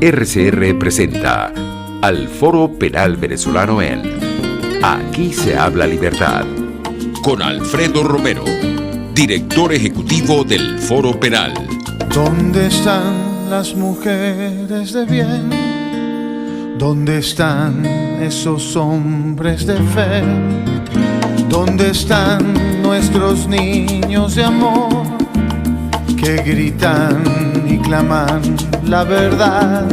RCR presenta al Foro Penal Venezolano en Aquí se habla libertad, con Alfredo Romero, director ejecutivo del Foro Penal. ¿Dónde están las mujeres de bien? ¿Dónde están esos hombres de fe? ¿Dónde están nuestros niños de amor que gritan y claman la verdad?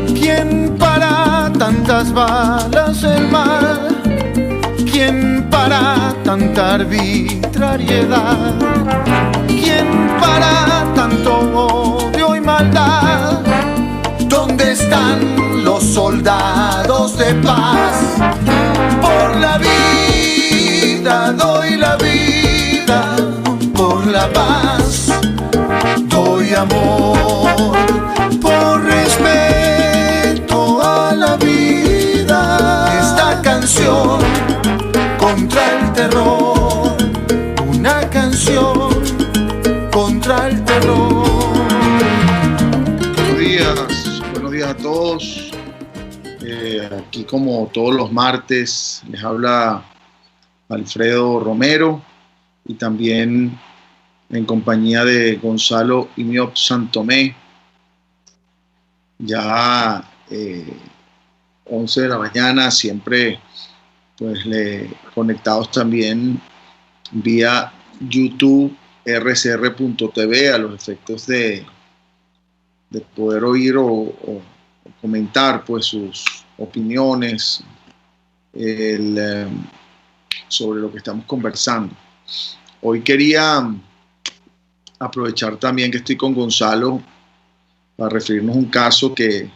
¿Quién para tantas balas el mal? ¿Quién para tanta arbitrariedad? ¿Quién para tanto odio y maldad? ¿Dónde están los soldados de paz? Por la vida doy la vida, por la paz doy amor, por respeto a la vida. Esta canción contra el terror, una canción contra el terror. Buenos días a todos. Aquí como todos los martes les habla Alfredo Romero y también en compañía de Gonzalo Imiop Santomé. Ya 11 de la mañana, siempre pues conectados también vía YouTube rcr.tv a los efectos de poder oír o comentar pues sus opiniones sobre lo que estamos conversando. Hoy quería aprovechar también que estoy con Gonzalo para referirnos a un caso que es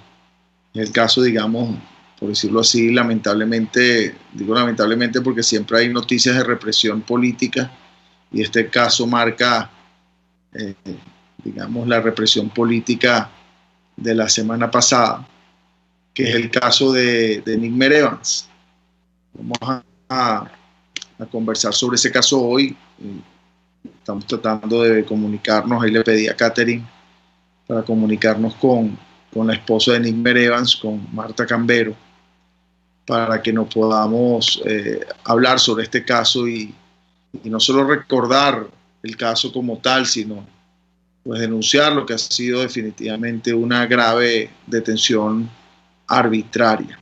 el caso, digamos, por decirlo así, lamentablemente, digo lamentablemente porque siempre hay noticias de represión política y este caso marca, digamos, la represión política de la semana pasada, que es el caso de Nigmer Evans. Vamos a conversar sobre ese caso hoy. Estamos tratando de comunicarnos, ahí le pedí a Catherine para comunicarnos con la esposa de Nigmer Evans, con Marta Cambero, para que nos podamos hablar sobre este caso y no solo recordar el caso como tal, sino pues denunciar lo que ha sido definitivamente una grave detención arbitraria.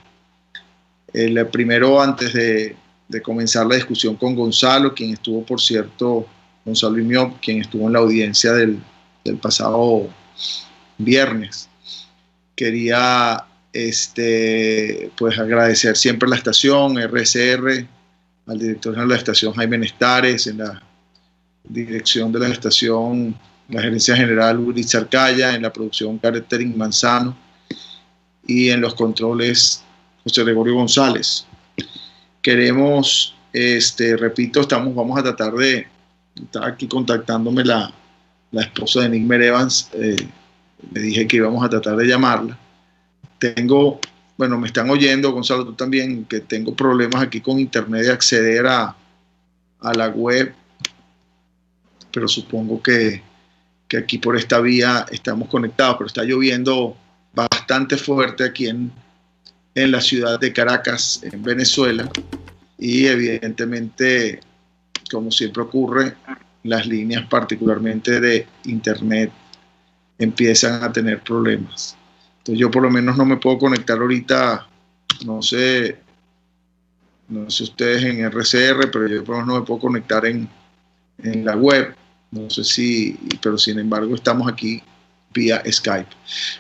El primero, antes de comenzar la discusión con Gonzalo, quien estuvo, por cierto, Gonzalo Imiop, quien estuvo en la audiencia del pasado viernes, quería pues agradecer siempre a la estación RCR, al director general de la estación Jaime Nestares, en la dirección de la estación la gerencia general Willy Arcaya, en la producción Catherine Manzano y en los controles José Gregorio González. Queremos, repito, vamos a tratar de estar aquí contactándome la esposa de Nigmer Evans. Le dije que íbamos a tratar de llamarla. Me están oyendo, Gonzalo, tú también, que tengo problemas aquí con internet de acceder a la web, pero supongo que aquí por esta vía estamos conectados, pero está lloviendo bastante fuerte aquí en la ciudad de Caracas, en Venezuela, y evidentemente, como siempre ocurre, las líneas particularmente de internet empiezan a tener problemas. Entonces yo por lo menos no me puedo conectar ahorita, no sé ustedes en RCR, pero yo por lo menos no me puedo conectar en la web. No sé pero sin embargo estamos aquí vía Skype.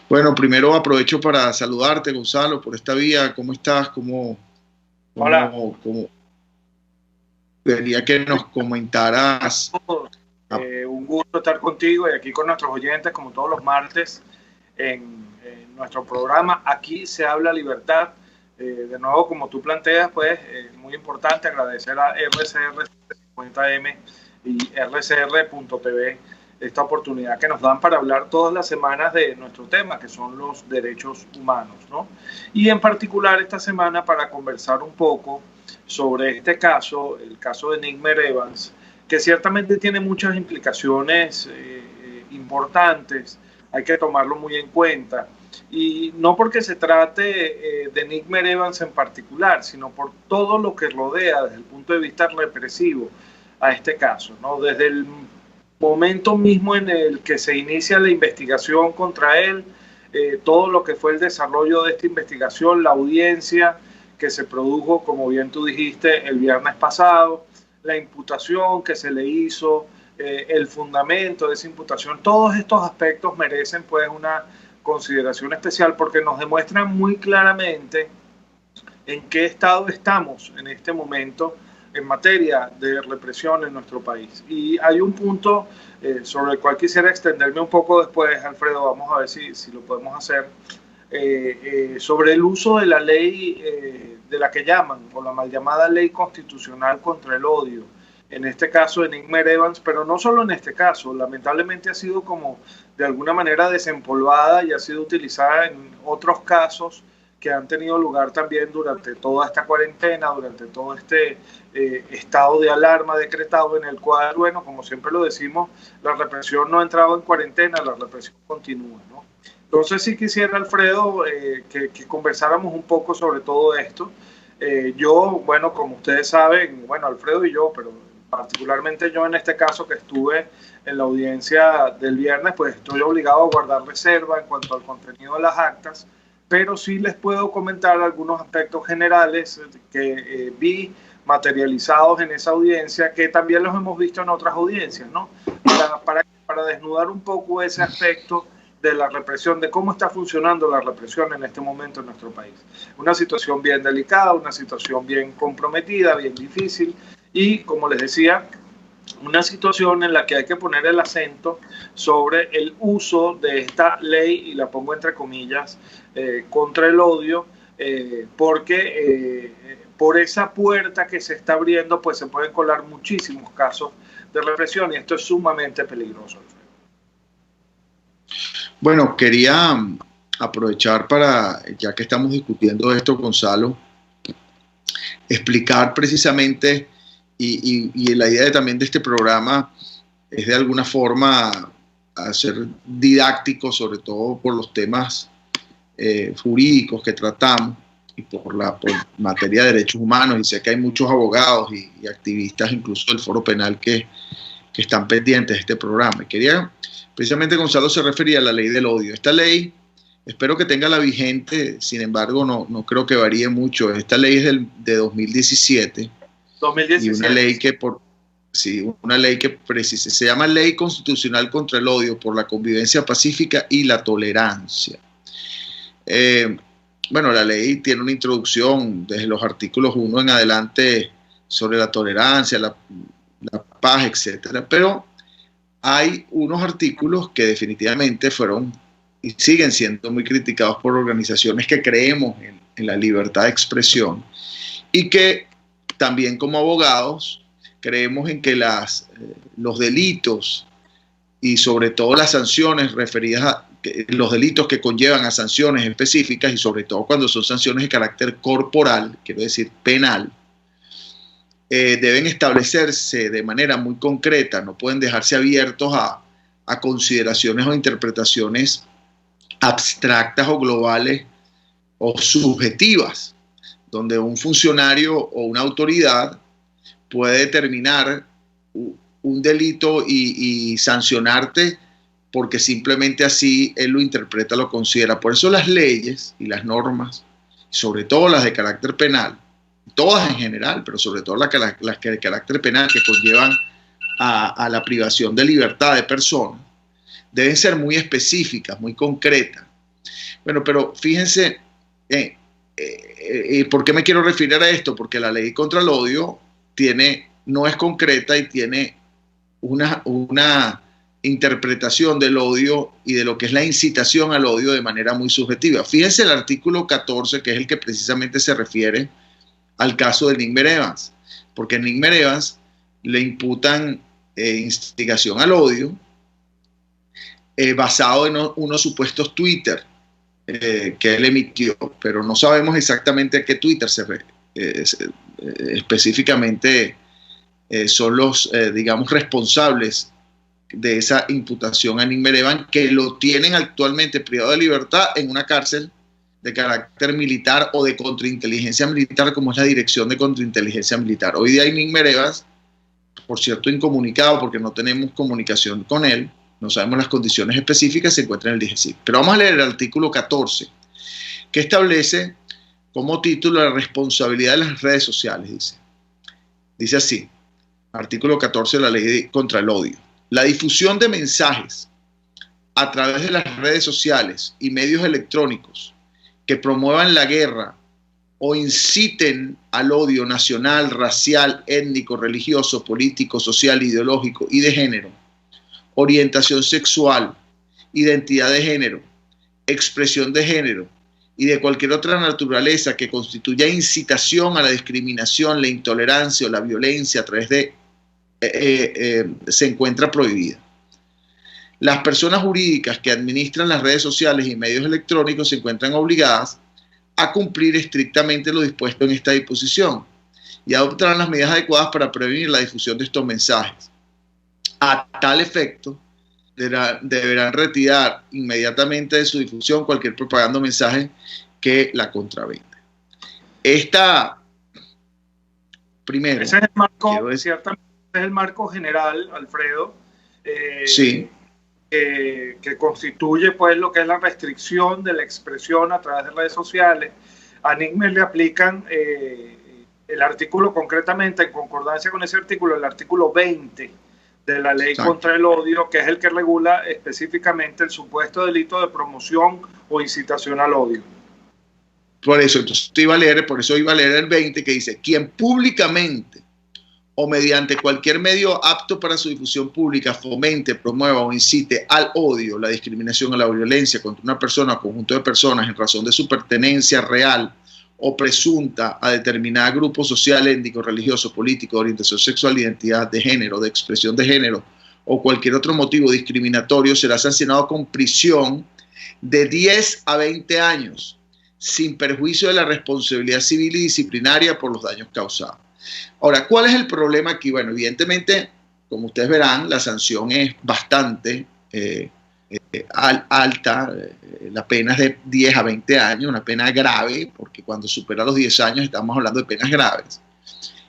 Bueno, primero aprovecho para saludarte, Gonzalo, por esta vía. ¿Cómo estás? Hola. Quería que nos comentaras. Un gusto estar contigo y aquí con nuestros oyentes, como todos los martes, en nuestro programa Aquí se habla libertad. De nuevo, como tú planteas, pues muy importante agradecer a RCR 50M y rcr.tv esta oportunidad que nos dan para hablar todas las semanas de nuestro tema, que son los derechos humanos, ¿no? Y en particular esta semana para conversar un poco sobre este caso, el caso de Nigmer Evans, que ciertamente tiene muchas implicaciones importantes, hay que tomarlo muy en cuenta. Y no porque se trate de Nickmer Evans en particular, sino por todo lo que rodea desde el punto de vista represivo a este caso, ¿no? Desde el momento mismo en el que se inicia la investigación contra él, todo lo que fue el desarrollo de esta investigación, la audiencia que se produjo, como bien tú dijiste, el viernes pasado, la imputación que se le hizo, el fundamento de esa imputación, todos estos aspectos merecen pues una consideración especial porque nos demuestran muy claramente en qué estado estamos en este momento en materia de represión en nuestro país. Y hay un punto sobre el cual quisiera extenderme un poco después, Alfredo, vamos a ver si lo podemos hacer, sobre el uso de la ley de la que llaman, o la mal llamada ley constitucional contra el odio, en este caso de Nickmer Evans, pero no solo en este caso, lamentablemente ha sido como de alguna manera desempolvada y ha sido utilizada en otros casos que han tenido lugar también durante toda esta cuarentena, durante todo este estado de alarma decretado en el cual, bueno, como siempre lo decimos, la represión no ha entrado en cuarentena, la represión continúa, ¿no? Entonces sí quisiera, Alfredo, que conversáramos un poco sobre todo esto. Yo, bueno, como ustedes saben, bueno, Alfredo y yo, pero particularmente yo en este caso que estuve en la audiencia del viernes, pues estoy obligado a guardar reserva en cuanto al contenido de las actas, pero sí les puedo comentar algunos aspectos generales que vi materializados en esa audiencia, que también los hemos visto en otras audiencias, ¿no? Para desnudar un poco ese aspecto de la represión, de cómo está funcionando la represión en este momento en nuestro país. Una situación bien delicada, una situación bien comprometida, bien difícil, y como les decía, una situación en la que hay que poner el acento sobre el uso de esta ley, y la pongo entre comillas, contra el odio, porque por esa puerta que se está abriendo, pues se pueden colar muchísimos casos de represión, y esto es sumamente peligroso. Bueno, quería aprovechar para, ya que estamos discutiendo esto, Gonzalo, explicar precisamente, y la idea también de este programa es de alguna forma hacer didáctico, sobre todo por los temas jurídicos que tratamos y por materia de derechos humanos, y sé que hay muchos abogados y activistas, incluso del Foro Penal, que están pendientes de este programa. Y quería, precisamente Gonzalo se refería a la ley del odio. Esta ley, espero que tenga la vigente, sin embargo no creo que varíe mucho. Esta ley es de 2017. 2017. Y una ley que precisa, se llama Ley Constitucional contra el Odio por la Convivencia Pacífica y la Tolerancia. Bueno, la ley tiene una introducción desde los artículos 1 en adelante sobre la tolerancia, la paz, etcétera, pero hay unos artículos que definitivamente fueron y siguen siendo muy criticados por organizaciones que creemos en la libertad de expresión, y que también como abogados creemos en que los delitos y sobre todo las sanciones referidas a los delitos que conllevan a sanciones específicas, y sobre todo cuando son sanciones de carácter corporal, quiero decir penal, deben establecerse de manera muy concreta, no pueden dejarse abiertos a consideraciones o interpretaciones abstractas o globales o subjetivas, donde un funcionario o una autoridad puede determinar un delito y sancionarte porque simplemente así él lo interpreta, lo considera. Por eso las leyes y las normas, sobre todo las de carácter penal, todas en general, pero sobre todo las de carácter penal que conllevan a la privación de libertad de personas, deben ser muy específicas, muy concretas. Bueno, pero fíjense, ¿por qué me quiero referir a esto? Porque la ley contra el odio no es concreta y tiene una interpretación del odio y de lo que es la incitación al odio de manera muy subjetiva. Fíjense el artículo 14, que es el que precisamente se refiere al caso de Nickmer Evans, porque a Nickmer Evans le imputan instigación al odio basado en unos supuestos Twitter que él emitió, pero no sabemos exactamente a qué Twitter específicamente son los, digamos, responsables de esa imputación a Nick Merevan, que lo tienen actualmente privado de libertad en una cárcel de carácter militar o de contrainteligencia militar, como es la Dirección de Contrainteligencia Militar. Hoy día Nick Merevan, por cierto incomunicado porque no tenemos comunicación con él, no sabemos las condiciones específicas, se encuentra en el DGCIP. Pero vamos a leer el artículo 14, que establece como título la responsabilidad de las redes sociales. Dice así, artículo 14 de la Ley contra el Odio. La difusión de mensajes a través de las redes sociales y medios electrónicos que promuevan la guerra o inciten al odio nacional, racial, étnico, religioso, político, social, ideológico y de género, orientación sexual, identidad de género, expresión de género y de cualquier otra naturaleza que constituya incitación a la discriminación, la intolerancia o la violencia a través de se encuentra prohibida. Las personas jurídicas que administran las redes sociales y medios electrónicos se encuentran obligadas a cumplir estrictamente lo dispuesto en esta disposición y adoptarán las medidas adecuadas para prevenir la difusión de estos mensajes. A tal efecto, deberán retirar inmediatamente de su difusión cualquier propaganda o mensaje que la contravenga. Primero, ese es el marco, ciertamente es el marco general, Alfredo, sí, que constituye pues lo que es la restricción de la expresión a través de redes sociales. A Nick le aplican el artículo, concretamente en concordancia con ese artículo, el artículo 20 de la Ley exacto, contra el Odio, que es el que regula específicamente el supuesto delito de promoción o incitación al odio. Por eso iba a leer el 20, que dice: quien públicamente o mediante cualquier medio apto para su difusión pública fomente, promueva o incite al odio, la discriminación o la violencia contra una persona o conjunto de personas en razón de su pertenencia real o presunta a determinado grupo social, étnico, religioso, político, de orientación sexual, identidad de género, de expresión de género o cualquier otro motivo discriminatorio, será sancionado con prisión de 10 a 20 años, sin perjuicio de la responsabilidad civil y disciplinaria por los daños causados. Ahora, ¿cuál es el problema aquí? Bueno, evidentemente, como ustedes verán, la sanción es bastante alta, la pena es de 10 a 20 años, una pena grave, porque cuando supera los 10 años estamos hablando de penas graves,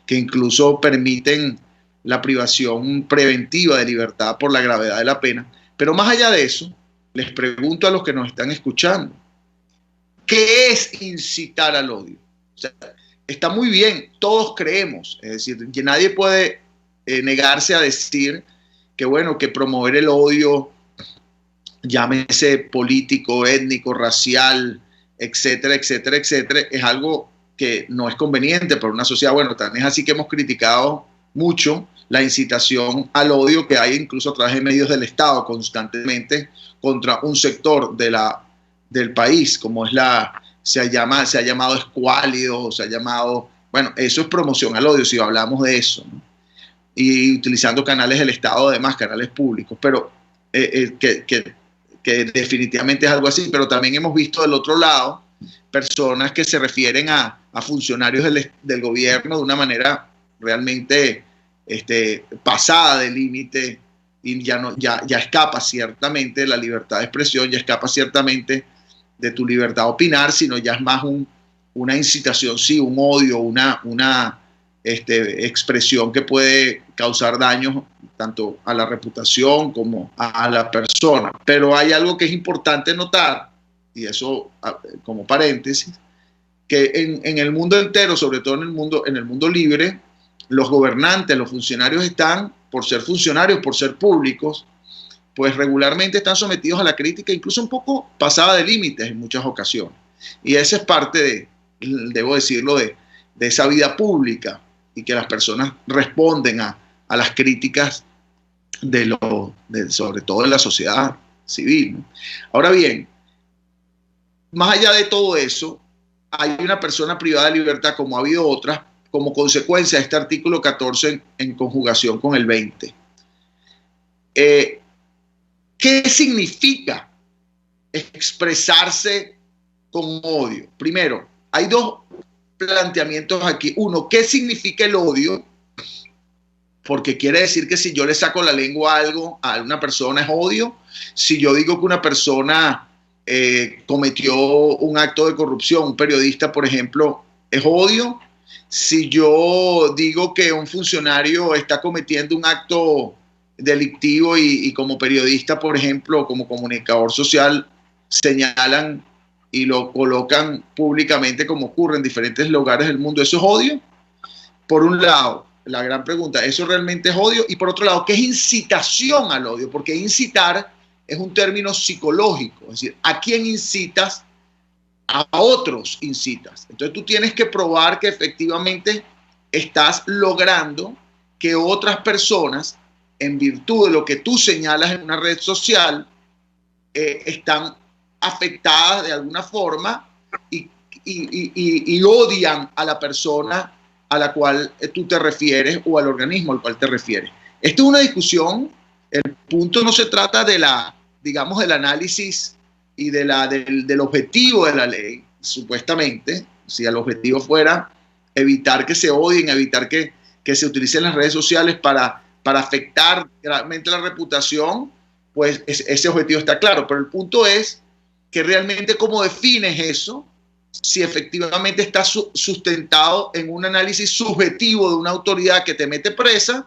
que incluso permiten la privación preventiva de libertad por la gravedad de la pena. Pero más allá de eso, les pregunto a los que nos están escuchando, ¿qué es incitar al odio? O sea, está muy bien, todos creemos, es decir, que nadie puede negarse a decir que, bueno, que promover el odio, llámese político, étnico, racial, etcétera, etcétera, etcétera, es algo que no es conveniente para una sociedad. Bueno, también es así que hemos criticado mucho la incitación al odio que hay incluso a través de medios del Estado constantemente contra un sector del país, como es se ha llamado escuálido, se ha llamado, bueno, eso es promoción al odio si hablamos de eso, ¿no? Y utilizando canales del Estado, además, canales públicos, pero que definitivamente es algo así. Pero también hemos visto del otro lado personas que se refieren a funcionarios del gobierno de una manera realmente pasada de límite, y ya escapa ciertamente la libertad de expresión, ya escapa ciertamente de tu libertad de opinar, sino ya es más una incitación, sí, un odio, una expresión que puede causar daños tanto a la reputación como a la persona. Pero hay algo que es importante notar, y eso como paréntesis, que en el mundo entero, sobre todo en el mundo libre, los gobernantes, los funcionarios están, por ser funcionarios, por ser públicos, pues regularmente están sometidos a la crítica, incluso un poco pasada de límites en muchas ocasiones. Y esa es parte debo decirlo, de esa vida pública, y que las personas responden a las críticas sobre todo de la sociedad civil, ¿no? Ahora bien, más allá de todo eso, hay una persona privada de libertad, como ha habido otras, como consecuencia de este artículo 14 en conjugación con el 20. ¿Qué significa expresarse con odio? Primero, hay dos planteamientos aquí. Uno, ¿qué significa el odio? porque quiere decir que si yo le saco la lengua a una persona es odio. Si yo digo que una persona cometió un acto de corrupción, un periodista, por ejemplo, es odio. Si yo digo que un funcionario está cometiendo un acto delictivo y como periodista, por ejemplo, como comunicador social, señalan y lo colocan públicamente como ocurre en diferentes lugares del mundo, ¿eso es odio? Por un lado, la gran pregunta, ¿eso realmente es odio? Y por otro lado, ¿qué es incitación al odio? Porque incitar es un término psicológico, es decir, ¿a quién incitas? A otros incitas. Entonces tú tienes que probar que efectivamente estás logrando que otras personas, en virtud de lo que tú señalas en una red social, están afectadas de alguna forma y odian a la persona a la cual tú te refieres o al organismo al cual te refieres. Esto es una discusión. El punto no se trata de digamos, del análisis y del objetivo de la ley, supuestamente. Si el objetivo fuera evitar que se odien, evitar que se utilicen las redes sociales para afectar gravemente la reputación, pues ese objetivo está claro. Pero el punto es que realmente cómo defines eso, si efectivamente está sustentado en un análisis subjetivo de una autoridad que te mete presa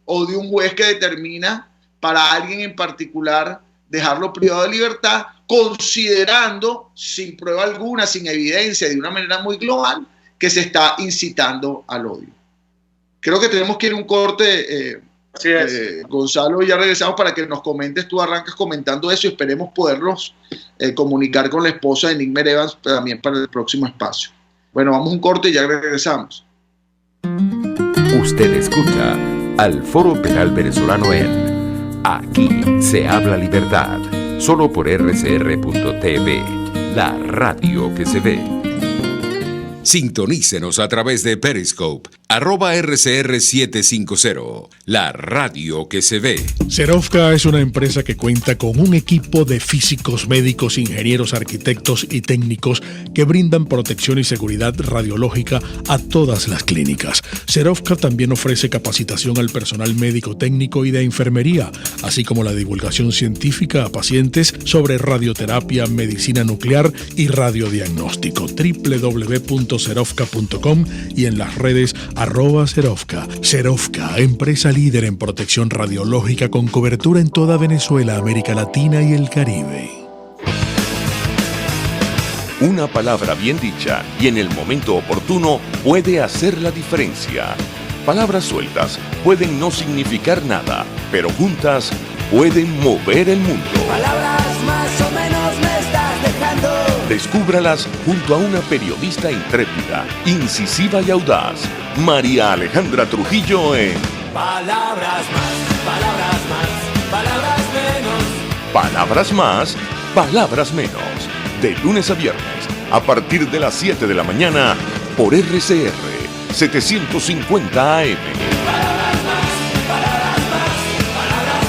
o de un juez que determina para alguien en particular dejarlo privado de libertad, considerando sin prueba alguna, sin evidencia, de una manera muy global, que se está incitando al odio. Creo que tenemos que ir a un corte, Gonzalo, y ya regresamos para que nos comentes. Tú arrancas comentando eso y esperemos poderlos comunicar con la esposa de Nick Evans también para el próximo espacio. Bueno, vamos a un corte y ya regresamos. Usted escucha al Foro Penal Venezolano en Aquí se habla libertad, solo por rcr.tv, la radio que se ve. Sintonícenos a través de Periscope, @RCR750, la radio que se ve. Serovka es una empresa que cuenta con un equipo de físicos, médicos, ingenieros, arquitectos y técnicos que brindan protección y seguridad radiológica a todas las clínicas. Serovka también ofrece capacitación al personal médico técnico y de enfermería, así como la divulgación científica a pacientes sobre radioterapia, medicina nuclear y radiodiagnóstico. www.serovka.com y en las redes @Serovka. Serovka, empresa líder en protección radiológica con cobertura en toda Venezuela, América Latina y el Caribe. Una palabra bien dicha y en el momento oportuno puede hacer la diferencia. Palabras sueltas pueden no significar nada, pero juntas pueden mover el mundo. Palabras más o menos me estás dejando. Descúbralas junto a una periodista intrépida, incisiva y audaz, María Alejandra Trujillo en Palabras más, palabras más, palabras menos. Palabras más, palabras menos. De lunes a viernes, a partir de las 7 de la mañana, por RCR 750 AM. Palabras más, palabras más, palabras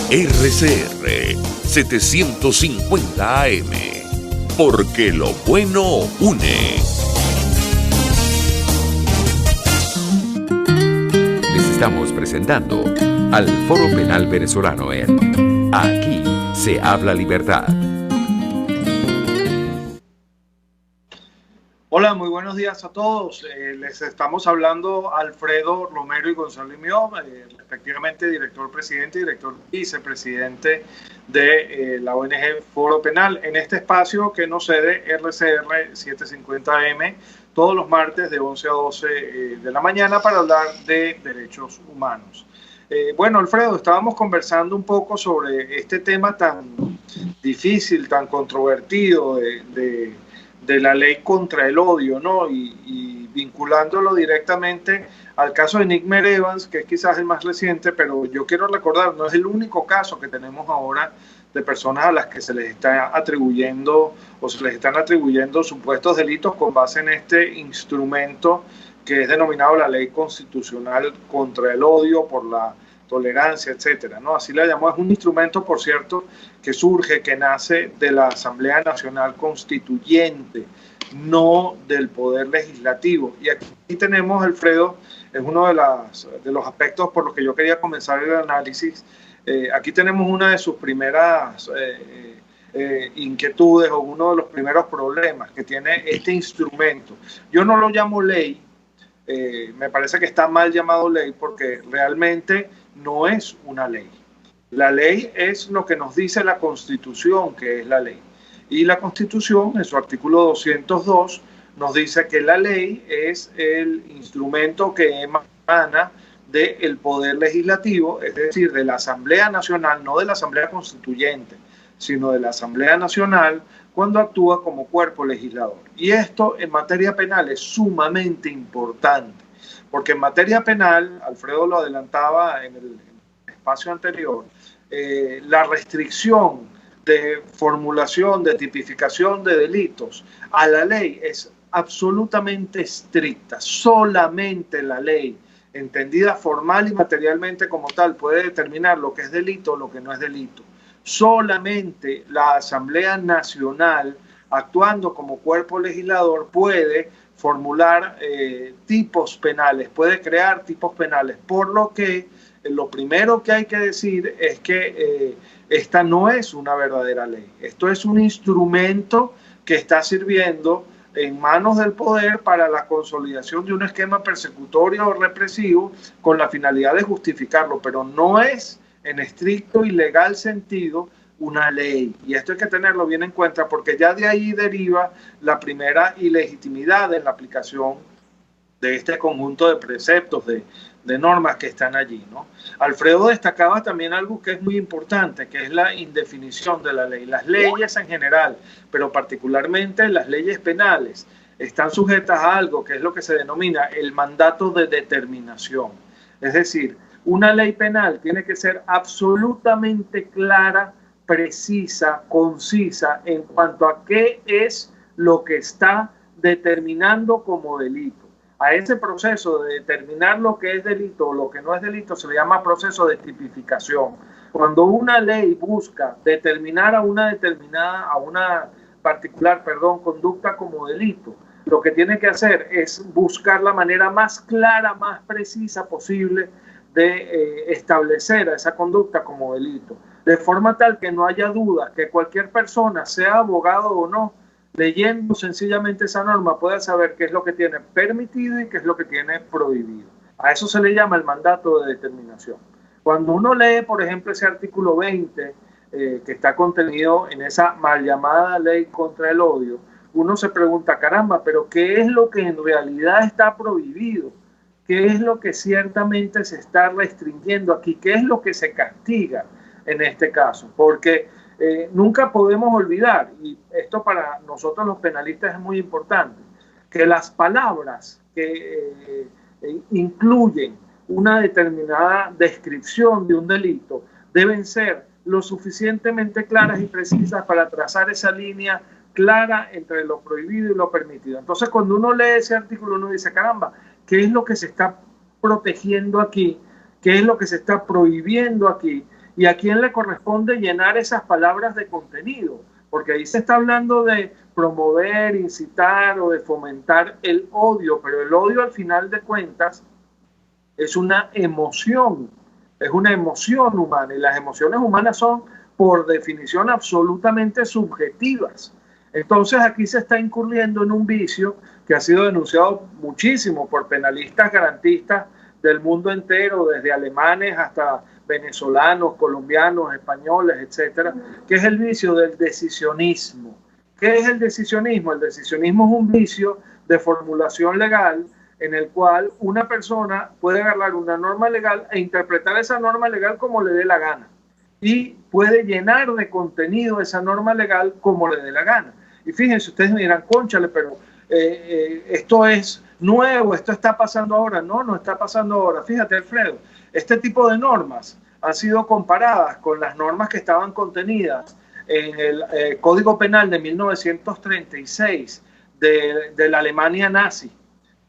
menos. RCR 750 AM. Porque lo bueno une. Les estamos presentando al Foro Penal Venezolano en Aquí se habla libertad. Hola, muy buenos días a todos. Les estamos hablando Alfredo Romero y Gonzalo Imió, respectivamente director presidente y director vicepresidente de la ONG Foro Penal, en este espacio que nos cede RCR 750M todos los martes de 11 a 12 de la mañana para hablar de derechos humanos. Bueno, Alfredo, estábamos conversando un poco sobre este tema tan difícil, tan controvertido de la ley contra el odio, ¿no? Y vinculándolo directamente al caso de Nick Evans, que es quizás el más reciente, pero yo quiero recordar, no es el único caso que tenemos ahora de personas a las que se les está atribuyendo o se les están atribuyendo supuestos delitos con base en este instrumento que es denominado la Ley Constitucional contra el Odio por la Tolerancia, etcétera, ¿no? Así la llamó. Es un instrumento, por cierto, que surge, que nace de la Asamblea Nacional Constituyente no del Poder Legislativo. Y aquí tenemos, Alfredo, es uno de los aspectos por los que yo quería comenzar el análisis. Aquí tenemos una de sus primeras inquietudes o uno de los primeros problemas que tiene este instrumento. Yo no lo llamo ley, me parece que está mal llamado ley porque realmente no es una ley. La ley es lo que nos dice la Constitución que es la ley. Y la Constitución, en su artículo 202, nos dice que la ley es el instrumento que emana del Poder Legislativo, es decir, de la Asamblea Nacional, no de la Asamblea Constituyente, sino de la Asamblea Nacional, cuando actúa como cuerpo legislador. Y esto en materia penal es sumamente importante, porque en materia penal, Alfredo lo adelantaba en el espacio anterior, la restricción de formulación, de tipificación de delitos a la ley es absolutamente estricta. Solamente la ley, entendida formal y materialmente como tal, puede determinar lo que es delito o lo que no es delito. Solamente la Asamblea Nacional, actuando como cuerpo legislador, puede formular tipos penales, puede crear tipos penales, por lo que lo primero que hay que decir es que esta no es una verdadera ley. Esto es un instrumento que está sirviendo en manos del poder para la consolidación de un esquema persecutorio o represivo con la finalidad de justificarlo, pero no es en estricto y legal sentido una ley. Y esto hay que tenerlo bien en cuenta porque ya de ahí deriva la primera ilegitimidad en la aplicación de este conjunto de preceptos, de normas que están allí, ¿no? Alfredo destacaba también algo que es muy importante, que es la indefinición de la ley. Las leyes en general, pero particularmente las leyes penales, están sujetas a algo que es lo que se denomina el mandato de determinación. Es decir, una ley penal tiene que ser absolutamente clara, precisa, concisa en cuanto a qué es lo que está determinando como delito. A ese proceso de determinar lo que es delito o lo que no es delito se le llama proceso de tipificación. Cuando una ley busca determinar a una particular conducta como delito, lo que tiene que hacer es buscar la manera más clara, más precisa posible de establecer a esa conducta como delito, de forma tal que no haya duda que cualquier persona, sea abogado o no, leyendo sencillamente esa norma pueda saber qué es lo que tiene permitido y qué es lo que tiene prohibido. A eso se le llama el mandato de determinación. Cuando uno lee, por ejemplo, ese artículo 20 que está contenido en esa mal llamada ley contra el odio, uno se pregunta, caramba, pero ¿qué es lo que en realidad está prohibido? ¿Qué es lo que ciertamente se está restringiendo aquí? ¿Qué es lo que se castiga en este caso? Porque nunca podemos olvidar, y esto para nosotros los penalistas es muy importante, que las palabras que incluyen una determinada descripción de un delito deben ser lo suficientemente claras y precisas para trazar esa línea clara entre lo prohibido y lo permitido. Entonces, cuando uno lee ese artículo, uno dice, caramba, ¿qué es lo que se está protegiendo aquí? ¿Qué es lo que se está prohibiendo aquí? ¿Y a quién le corresponde llenar esas palabras de contenido? Porque ahí se está hablando de promover, incitar o de fomentar el odio, pero el odio al final de cuentas es una emoción humana, y las emociones humanas son por definición absolutamente subjetivas. Entonces aquí se está incurriendo en un vicio que ha sido denunciado muchísimo por penalistas garantistas del mundo entero, desde alemanes hasta venezolanos, colombianos, españoles, etcétera, que es el vicio del decisionismo. ¿Qué es el decisionismo? El decisionismo es un vicio de formulación legal en el cual una persona puede agarrar una norma legal e interpretar esa norma legal como le dé la gana, y puede llenar de contenido esa norma legal como le dé la gana. Y fíjense, ustedes me dirán, cónchale, pero esto es nuevo, esto está pasando ahora. No, no está pasando ahora. Fíjate, Alfredo, este tipo de normas han sido comparadas con las normas que estaban contenidas en el Código Penal de 1936 de la Alemania nazi.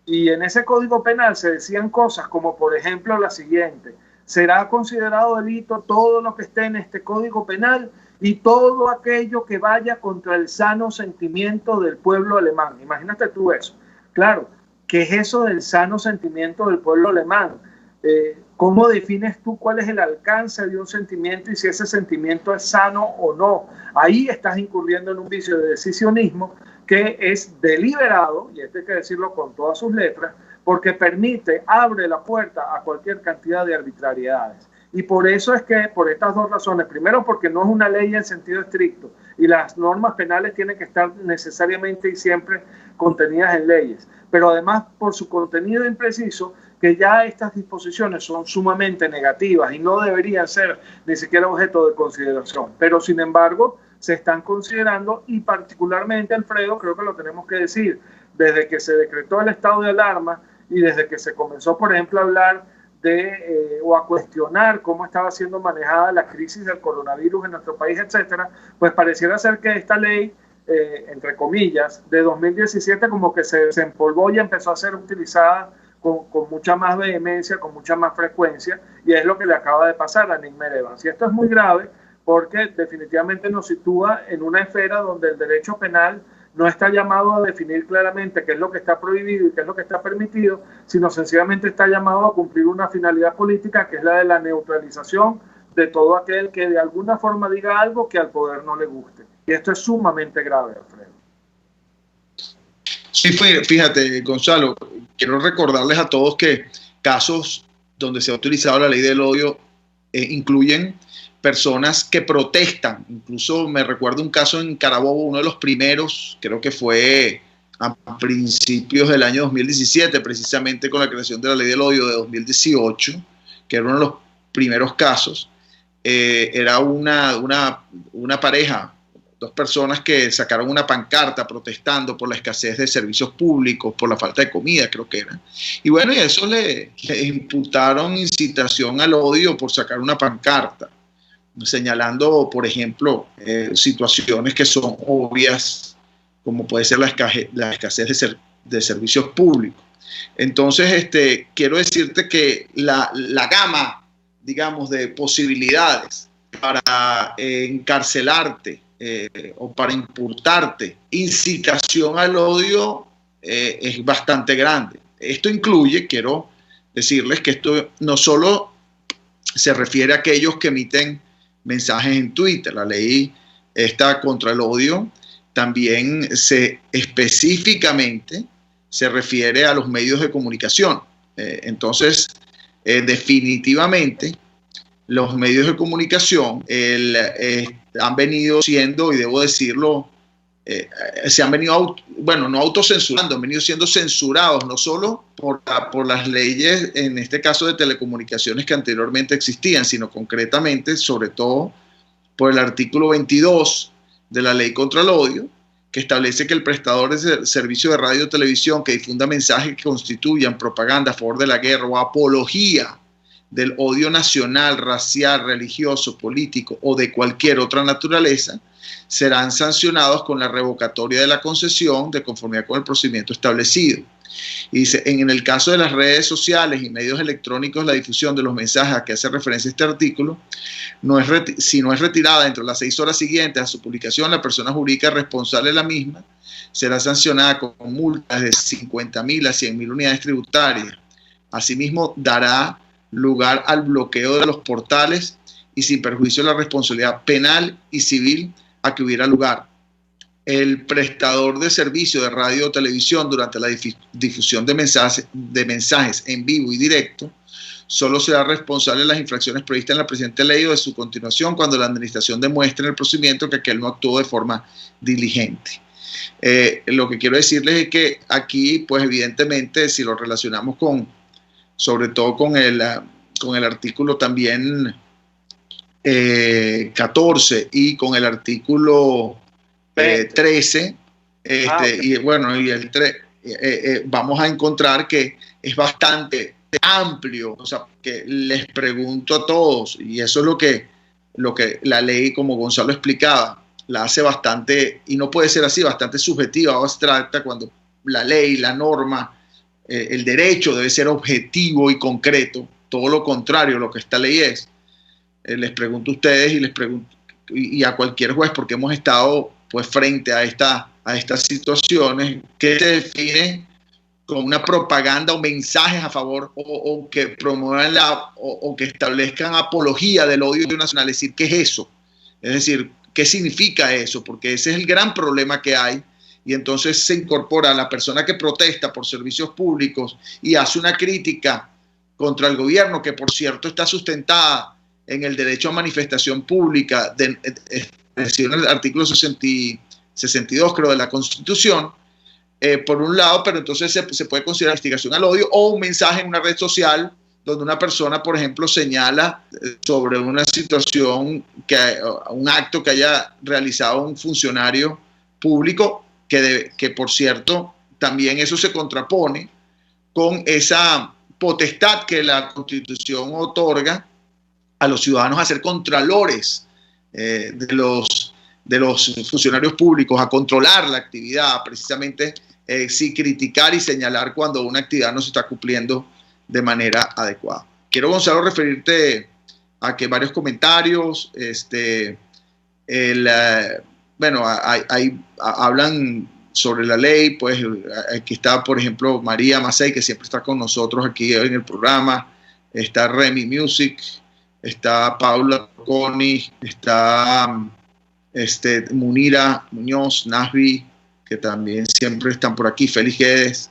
Y en ese Código Penal se decían cosas como, por ejemplo, la siguiente: será considerado delito todo lo que esté en este Código Penal y todo aquello que vaya contra el sano sentimiento del pueblo alemán. Imagínate tú eso. Claro, ¿qué es eso del sano sentimiento del pueblo alemán? ¿Cómo defines tú cuál es el alcance de un sentimiento y si ese sentimiento es sano o no? Ahí estás incurriendo en un vicio de decisionismo que es deliberado, y esto hay que decirlo con todas sus letras, porque abre la puerta a cualquier cantidad de arbitrariedades. Y por eso es que, por estas dos razones, primero porque no es una ley en sentido estricto y las normas penales tienen que estar necesariamente y siempre contenidas en leyes, pero además por su contenido impreciso, que ya estas disposiciones son sumamente negativas y no deberían ser ni siquiera objeto de consideración, pero sin embargo se están considerando, y particularmente, Alfredo, creo que lo tenemos que decir, desde que se decretó el estado de alarma y desde que se comenzó, por ejemplo, a hablar o a cuestionar cómo estaba siendo manejada la crisis del coronavirus en nuestro país, etcétera, pues pareciera ser que esta ley, entre comillas, de 2017 como que se empolvó y empezó a ser utilizada con mucha más vehemencia, con mucha más frecuencia, y es lo que le acaba de pasar a Nick Evans. Y esto es muy grave porque definitivamente nos sitúa en una esfera donde el derecho penal no está llamado a definir claramente qué es lo que está prohibido y qué es lo que está permitido, sino sencillamente está llamado a cumplir una finalidad política, que es la de la neutralización de todo aquel que de alguna forma diga algo que al poder no le guste. Y esto es sumamente grave, Alfredo. Sí, fíjate, Gonzalo, quiero recordarles a todos que casos donde se ha utilizado la ley del odio incluyen personas que protestan. Incluso me recuerdo un caso en Carabobo, uno de los primeros, creo que fue a principios del año 2017, precisamente con la creación de la ley del odio de 2018, que era uno de los primeros casos. Era una pareja, dos personas que sacaron una pancarta protestando por la escasez de servicios públicos, por la falta de comida, creo que era. Y bueno, y eso le imputaron incitación al odio por sacar una pancarta, señalando, por ejemplo, situaciones que son obvias, como puede ser la escasez de servicios públicos. Entonces, quiero decirte que la gama, digamos, de posibilidades para encarcelarte o para imputarte incitación al odio es bastante grande. Esto incluye, quiero decirles que esto no solo se refiere a aquellos que emiten mensajes en Twitter. La ley esta contra el odio también específicamente se refiere a los medios de comunicación. Entonces, definitivamente, los medios de comunicación han venido siendo, y debo decirlo, se han venido, no autocensurando, han venido siendo censurados, no solo por las leyes, en este caso de telecomunicaciones, que anteriormente existían, sino concretamente, sobre todo, por el artículo 22 de la ley contra el odio, que establece que el prestador de servicio de radio o televisión que difunda mensajes que constituyan propaganda a favor de la guerra o apología del odio nacional, racial, religioso, político o de cualquier otra naturaleza, serán sancionados con la revocatoria de la concesión de conformidad con el procedimiento establecido. Y dice, en el caso de las redes sociales y medios electrónicos, la difusión de los mensajes a que hace referencia este artículo, si no es retirada dentro de las 6 horas siguientes a su publicación, la persona jurídica responsable de la misma será sancionada con multas de 50.000 a 100.000 unidades tributarias. Asimismo, dará lugar al bloqueo de los portales y sin perjuicio de la responsabilidad penal y civil a que hubiera lugar. El prestador de servicio de radio o televisión durante la difusión de mensajes en vivo y directo solo será responsable de las infracciones previstas en la presente ley o de su continuación cuando la administración demuestre en el procedimiento que aquel no actuó de forma diligente. Lo que quiero decirles es que aquí, pues evidentemente, si lo relacionamos sobre todo con el artículo también 14 y con el artículo 13, y bueno, y el 3, vamos a encontrar que es bastante amplio. O sea, que les pregunto a todos, y eso es lo que la ley, como Gonzalo explicaba, la hace bastante, y no puede ser así, bastante subjetiva o abstracta, cuando la ley, la norma, el derecho debe ser objetivo y concreto, todo lo contrario a lo que esta ley es. Les pregunto a ustedes y les pregunto, y a cualquier juez, porque hemos estado pues frente a estas situaciones que se definen con una propaganda o mensajes a favor o que promuevan o que establezcan apología del odio nacional. Es decir, ¿qué es eso? Es decir, ¿qué significa eso? Porque ese es el gran problema que hay. Y entonces se incorpora a la persona que protesta por servicios públicos y hace una crítica contra el gobierno, que por cierto está sustentada en el derecho a manifestación pública, en el artículo 62, creo, de la Constitución, por un lado, pero entonces se puede considerar instigación al odio o un mensaje en una red social donde una persona, por ejemplo, señala sobre una situación, un acto que haya realizado un funcionario público, que por cierto, también eso se contrapone con esa potestad que la Constitución otorga a los ciudadanos a ser contralores de los funcionarios públicos, a controlar la actividad, precisamente sí criticar y señalar cuando una actividad no se está cumpliendo de manera adecuada. Quiero, Gonzalo, referirte a que varios comentarios, hablan sobre la ley. Pues aquí está, por ejemplo, María Macei, que siempre está con nosotros aquí en el programa, está Remy Music, está Paula Coni, está Munira Muñoz, Nasby, que también siempre están por aquí, Félix Guedes.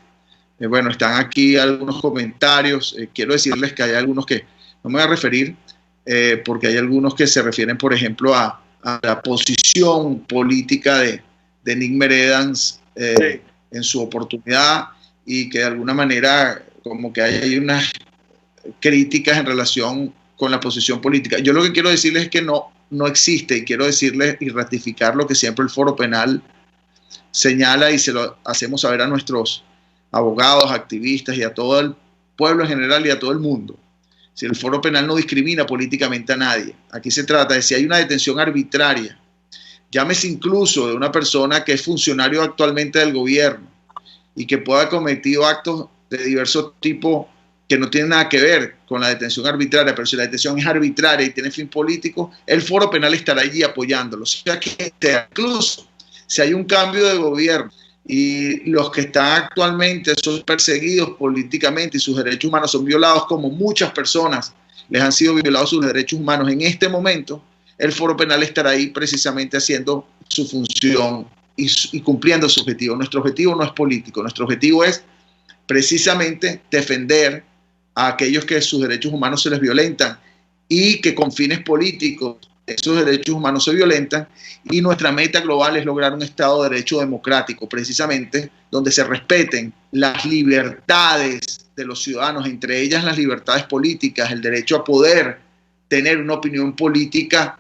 Bueno, están aquí algunos comentarios. Quiero decirles que hay algunos que no me voy a referir, porque hay algunos que se refieren, por ejemplo, a la posición política de Nick Meredans en su oportunidad, y que de alguna manera como que hay unas críticas en relación con la posición política. Yo lo que quiero decirles es que no existe, y quiero decirles y ratificar lo que siempre el Foro Penal señala, y se lo hacemos saber a nuestros abogados, activistas y a todo el pueblo en general y a todo el mundo. Si el Foro Penal no discrimina políticamente a nadie. Aquí se trata de si hay una detención arbitraria, llámese incluso de una persona que es funcionario actualmente del gobierno y que pueda haber cometido actos de diversos tipos que no tienen nada que ver con la detención arbitraria, pero si la detención es arbitraria y tiene fin político, el Foro Penal estará allí apoyándolo. O sea que incluso si hay un cambio de gobierno y los que están actualmente son perseguidos políticamente y sus derechos humanos son violados, como muchas personas les han sido violados sus derechos humanos en este momento, el Foro Penal estará ahí precisamente haciendo su función y cumpliendo su objetivo. Nuestro objetivo no es político, nuestro objetivo es precisamente defender a aquellos que sus derechos humanos se les violentan y que con fines políticos esos derechos humanos se violentan, y nuestra meta global es lograr un Estado de Derecho democrático, precisamente donde se respeten las libertades de los ciudadanos, entre ellas las libertades políticas, el derecho a poder tener una opinión política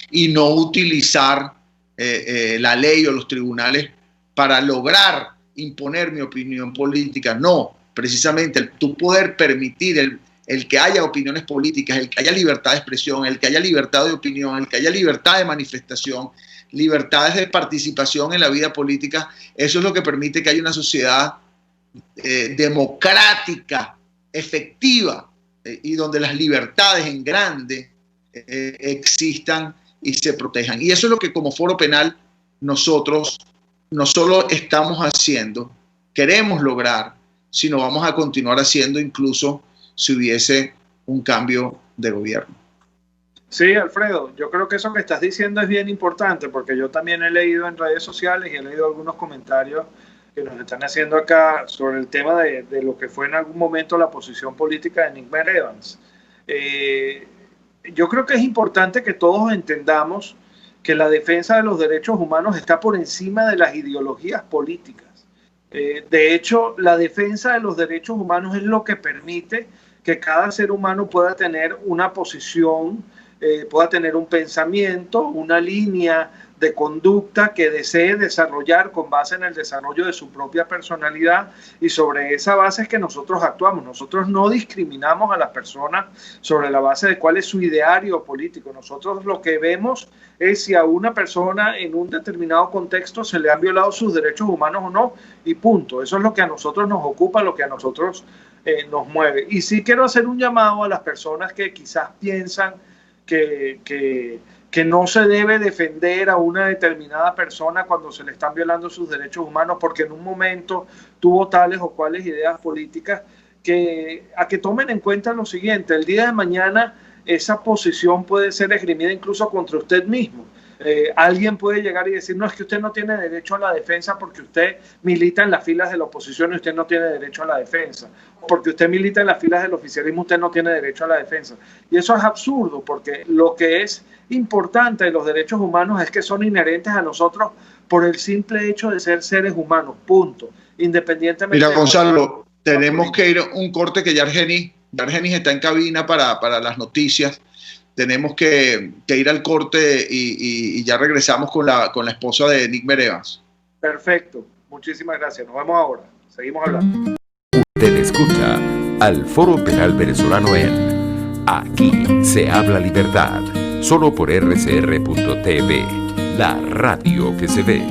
y no utilizar la ley o los tribunales para lograr imponer mi opinión política. No, precisamente tú poder permitir el que haya opiniones políticas, el que haya libertad de expresión, el que haya libertad de opinión, el que haya libertad de manifestación, libertades de participación en la vida política. Eso es lo que permite que haya una sociedad democrática, efectiva, y donde las libertades en grande existan y se protejan. Y eso es lo que como Foro Penal nosotros no solo estamos haciendo, queremos lograr, sino vamos a continuar haciendo incluso si hubiese un cambio de gobierno. Sí, Alfredo, yo creo que eso que estás diciendo es bien importante, porque yo también he leído en redes sociales y he leído algunos comentarios que nos están haciendo acá sobre el tema de lo que fue en algún momento la posición política de Nick Meredans. Yo creo que es importante que todos entendamos que la defensa de los derechos humanos está por encima de las ideologías políticas. De hecho, la defensa de los derechos humanos es lo que permite que cada ser humano pueda tener una posición, pueda tener un pensamiento, una línea de conducta que desee desarrollar con base en el desarrollo de su propia personalidad, y sobre esa base es que nosotros actuamos. Nosotros no discriminamos a las personas sobre la base de cuál es su ideario político. Nosotros lo que vemos es si a una persona en un determinado contexto se le han violado sus derechos humanos o no, y punto. Eso es lo que a nosotros nos ocupa, lo que a nosotros nos mueve. Y sí quiero hacer un llamado a las personas que quizás piensan que que no se debe defender a una determinada persona cuando se le están violando sus derechos humanos porque en un momento tuvo tales o cuales ideas políticas, a que tomen en cuenta lo siguiente: el día de mañana esa posición puede ser esgrimida incluso contra usted mismo. Alguien puede llegar y decir, no, es que usted no tiene derecho a la defensa porque usted milita en las filas de la oposición y usted no tiene derecho a la defensa. Porque usted milita en las filas del oficialismo, usted no tiene derecho a la defensa. Y eso es absurdo, porque lo que es importante de los derechos humanos es que son inherentes a nosotros por el simple hecho de ser seres humanos, punto. Independientemente. Mira, Gonzalo, tenemos que ir a un corte, que ya Argenis está en cabina para las noticias. Tenemos que ir al corte y ya regresamos con la esposa de Nick Evans. Perfecto, muchísimas gracias. Nos vemos ahora. Seguimos hablando. Usted escucha al Foro Penal Venezolano en Aquí se habla libertad, solo por rcr.tv, la radio que se ve.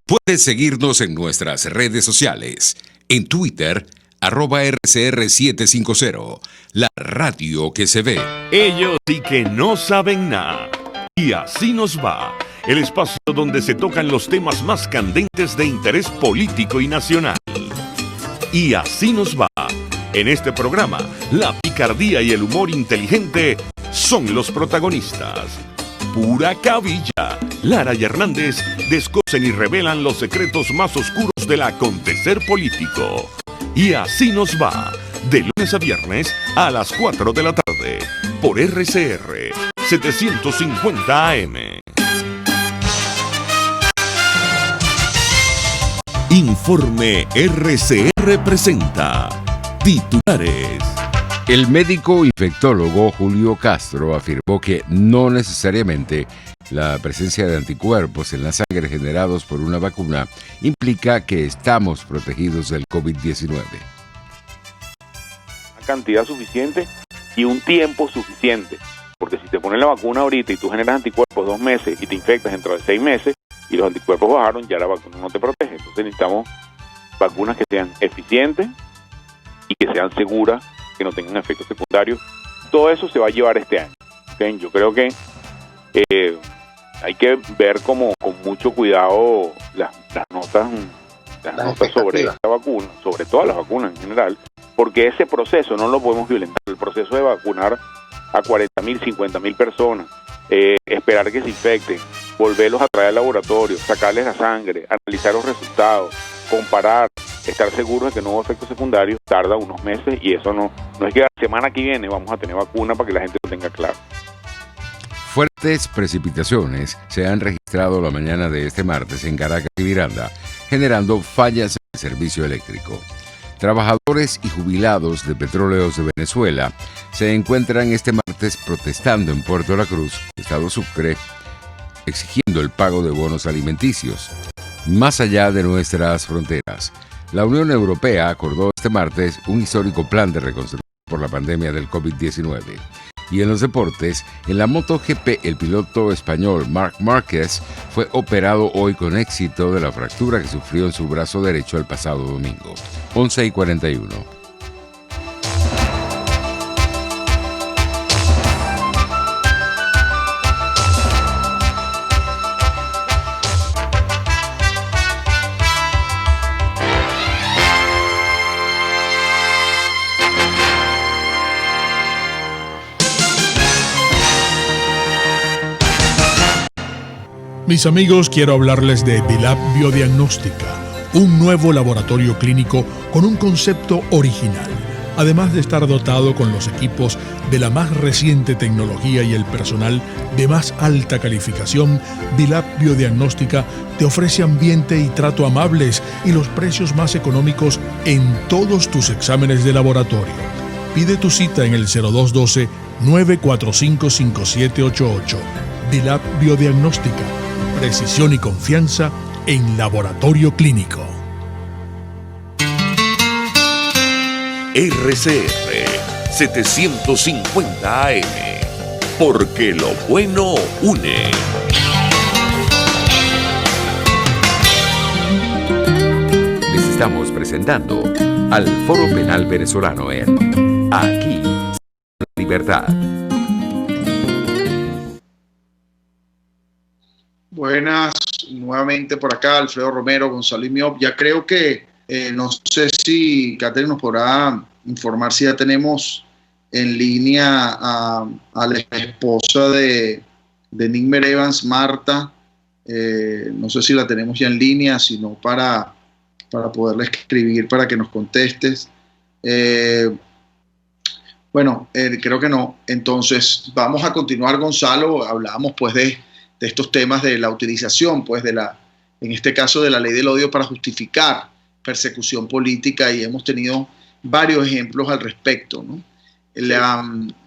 Puedes seguirnos en nuestras redes sociales. En Twitter, @RCR750, la radio que se ve. Ellos sí que no saben nada. Y así nos va. El espacio donde se tocan los temas más candentes de interés político y nacional. Y así nos va. En este programa, la picardía y el humor inteligente son los protagonistas. Pura cabilla. Lara y Hernández descocen y revelan los secretos más oscuros del acontecer político. Y así nos va, de lunes a viernes a las 4 de la tarde, por RCR 750 AM. Informe RCR presenta titulares. El médico infectólogo Julio Castro afirmó que no necesariamente la presencia de anticuerpos en la sangre generados por una vacuna implica que estamos protegidos del COVID-19. Una cantidad suficiente y un tiempo suficiente, porque si te ponen la vacuna ahorita y tú generas anticuerpos 2 meses y te infectas dentro de 6 meses y los anticuerpos bajaron, ya la vacuna no te protege. Entonces necesitamos vacunas que sean eficientes y que sean seguras, que no tengan efectos secundarios. Todo eso se va a llevar este año. ¿Okay? Yo creo que hay que ver con mucho cuidado las notas sobre esta vacuna, sobre todas las vacunas en general, porque ese proceso no lo podemos violentar. El proceso de vacunar a 40.000, 50.000 personas, esperar que se infecten, volverlos a traer al laboratorio, sacarles la sangre, analizar los resultados, comparar, estar seguros de que no hubo efectos secundarios, tarda unos meses, y eso no es que la semana que viene vamos a tener vacuna, para que la gente lo tenga claro. Fuertes precipitaciones se han registrado la mañana de este martes en Caracas y Miranda, generando fallas en el servicio eléctrico. Trabajadores y jubilados de Petróleos de Venezuela se encuentran este martes protestando en Puerto La Cruz, Estado Sucre, exigiendo el pago de bonos alimenticios. Más allá de nuestras fronteras, la Unión Europea acordó este martes un histórico plan de reconstrucción por la pandemia del COVID-19. Y en los deportes, en la MotoGP, el piloto español Marc Márquez fue operado hoy con éxito de la fractura que sufrió en su brazo derecho el pasado domingo. 11:41. Mis amigos, quiero hablarles de Dilab Biodiagnóstica, un nuevo laboratorio clínico con un concepto original. Además de estar dotado con los equipos de la más reciente tecnología y el personal de más alta calificación, Dilab Biodiagnóstica te ofrece ambiente y trato amables y los precios más económicos en todos tus exámenes de laboratorio. Pide tu cita en el 0212-945-5788. Dilab Biodiagnóstica. Precisión y confianza en laboratorio clínico. RCR 750 AM, porque lo bueno une. Les estamos presentando al Foro Penal Venezolano en Aquí se habla libertad. Buenas, nuevamente por acá, Alfredo Romero, Gonzalo Imiop. Ya creo que, no sé si Catherine nos podrá informar si ya tenemos en línea a la esposa de Nickmer Evans, Marta. No sé si la tenemos ya en línea, sino para poderle escribir para que nos contestes. Bueno, creo que no. Entonces, vamos a continuar, Gonzalo. Hablábamos pues de estos temas de la utilización, pues en este caso de la ley del odio para justificar persecución política, y hemos tenido varios ejemplos al respecto, ¿no?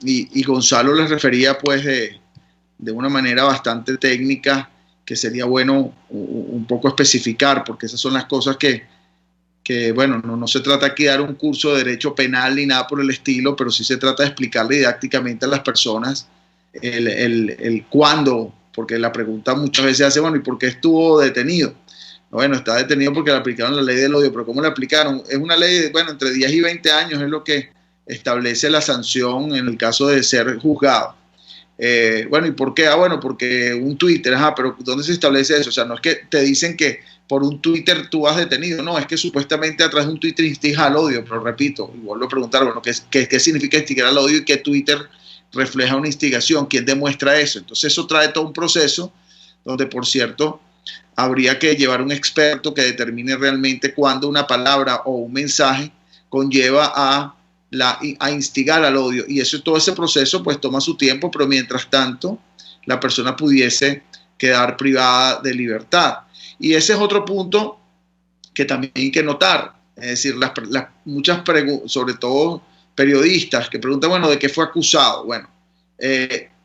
Y Gonzalo les refería pues de una manera bastante técnica, que sería bueno un poco especificar, porque esas son las cosas que bueno, no se trata aquí de dar un curso de derecho penal ni nada por el estilo, pero sí se trata de explicarle didácticamente a las personas el cuándo, porque la pregunta muchas veces hace, bueno, ¿y por qué estuvo detenido? Bueno, está detenido porque le aplicaron la ley del odio, pero ¿cómo le aplicaron? Es una ley de, bueno, entre 10 y 20 años es lo que establece la sanción en el caso de ser juzgado. Bueno, ¿y por qué? Bueno, porque un Twitter, pero ¿dónde se establece eso? O sea, no es que te dicen que por un Twitter tú has detenido, no, es que supuestamente a través de un Twitter instiga al odio, pero repito, y vuelvo a preguntar, bueno, ¿qué significa instigar al odio y qué Twitter refleja una instigación? ¿Quién demuestra eso? Entonces eso trae todo un proceso donde, por cierto, habría que llevar un experto que determine realmente cuándo una palabra o un mensaje conlleva a instigar al odio, y todo ese proceso pues toma su tiempo, pero mientras tanto la persona pudiese quedar privada de libertad. Y ese es otro punto que también hay que notar, es decir, muchas preguntas, sobre todo periodistas que preguntan, bueno, ¿de qué fue acusado? Bueno,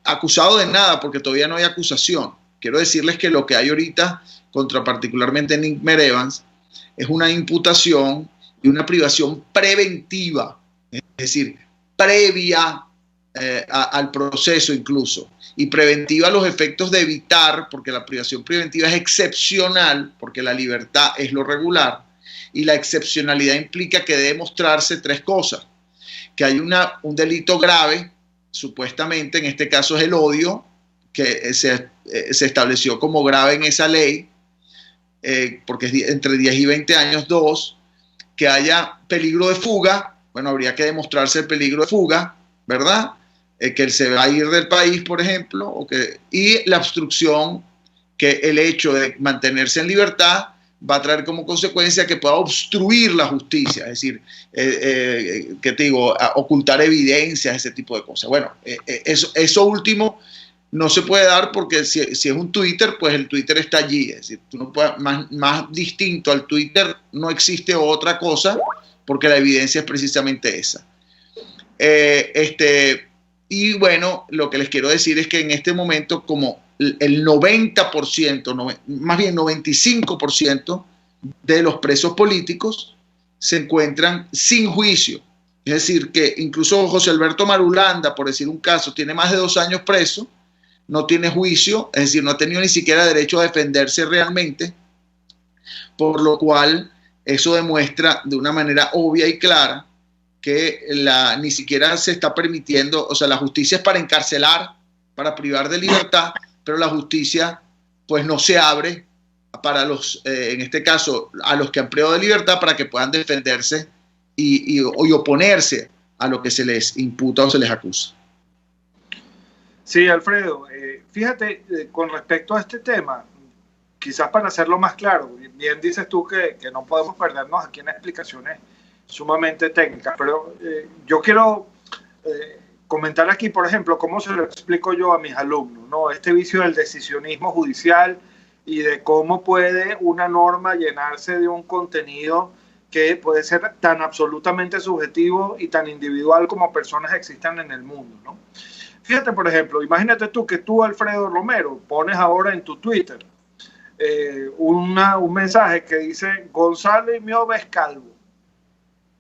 acusado de nada, porque todavía no hay acusación. Quiero decirles que lo que hay ahorita contra particularmente Nickmer Evans es una imputación y una privación preventiva, es decir, previa al proceso incluso, y preventiva a los efectos de evitar, porque la privación preventiva es excepcional, porque la libertad es lo regular, y la excepcionalidad implica que debe mostrarse tres cosas: que hay un delito grave, supuestamente, en este caso es el odio, que se estableció como grave en esa ley, porque es entre 10 y 20 años. Dos, que haya peligro de fuga. Bueno, habría que demostrarse el peligro de fuga, ¿verdad? Que él se va a ir del país, por ejemplo, y la obstrucción, que el hecho de mantenerse en libertad va a traer como consecuencia que pueda obstruir la justicia, es decir, que te digo, ocultar evidencias, ese tipo de cosas. Bueno, eso último no se puede dar, porque si es un Twitter, pues el Twitter está allí, es decir, tú no puedes, más distinto al Twitter no existe otra cosa, porque la evidencia es precisamente esa. Y bueno, lo que les quiero decir es que en este momento, como el 90%, más bien 95% de los presos políticos se encuentran sin juicio. Es decir, que incluso José Alberto Marulanda, por decir un caso, tiene más de 2 años preso, no tiene juicio, es decir, no ha tenido ni siquiera derecho a defenderse realmente, por lo cual eso demuestra de una manera obvia y clara que ni siquiera se está permitiendo, o sea, la justicia es para encarcelar, para privar de libertad, pero la justicia pues no se abre para en este caso, a los que han privado de libertad, para que puedan defenderse y oponerse a lo que se les imputa o se les acusa. Sí, Alfredo, fíjate, con respecto a este tema, quizás para hacerlo más claro, bien dices tú que no podemos perdernos aquí en explicaciones sumamente técnicas, pero yo quiero comentar aquí, por ejemplo, cómo se lo explico yo a mis alumnos, ¿no? Este vicio del decisionismo judicial y de cómo puede una norma llenarse de un contenido que puede ser tan absolutamente subjetivo y tan individual como personas existan en el mundo, ¿no? Fíjate, por ejemplo, imagínate tú que tú, Alfredo Romero, pones ahora en tu Twitter un mensaje que dice Gonzalo Imiop es calvo.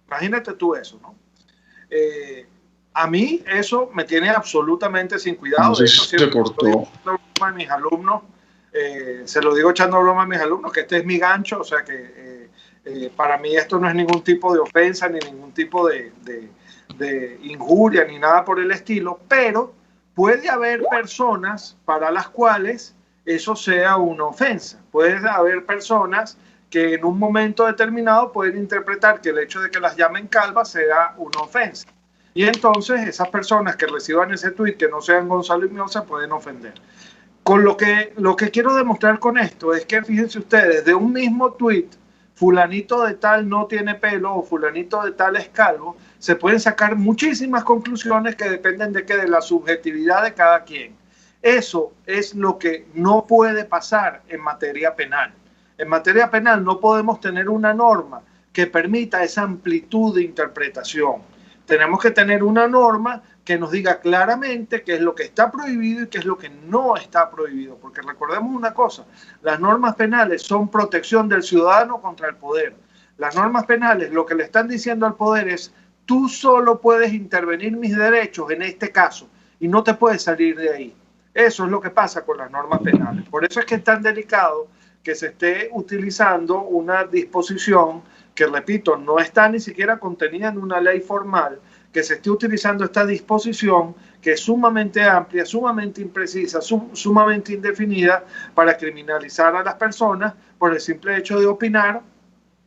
Imagínate tú eso, ¿no? A mí eso me tiene absolutamente sin cuidado. De hecho, siempre a mis alumnos, se lo digo echando broma a mis alumnos, que este es mi gancho, o sea que para mí esto no es ningún tipo de ofensa, ni ningún tipo de injuria, ni nada por el estilo, pero puede haber personas para las cuales eso sea una ofensa. Puede haber personas que en un momento determinado pueden interpretar que el hecho de que las llamen calvas sea una ofensa. Y entonces esas personas que reciban ese tuit que no sean Gonzalo y Miosa pueden ofender. Con lo que quiero demostrar con esto es que, fíjense ustedes, de un mismo tuit, fulanito de tal no tiene pelo o fulanito de tal es calvo, se pueden sacar muchísimas conclusiones que dependen de la subjetividad de cada quien. Eso es lo que no puede pasar en materia penal. En materia penal no podemos tener una norma que permita esa amplitud de interpretación. Tenemos que tener una norma que nos diga claramente qué es lo que está prohibido y qué es lo que no está prohibido. Porque recordemos una cosa, las normas penales son protección del ciudadano contra el poder. Las normas penales lo que le están diciendo al poder es: tú solo puedes intervenir mis derechos en este caso y no te puedes salir de ahí. Eso es lo que pasa con las normas penales. Por eso es que es tan delicado que se esté utilizando una disposición que, repito, no está ni siquiera contenida en una ley formal, que se esté utilizando esta disposición que es sumamente amplia, sumamente imprecisa, sumamente indefinida, para criminalizar a las personas por el simple hecho de opinar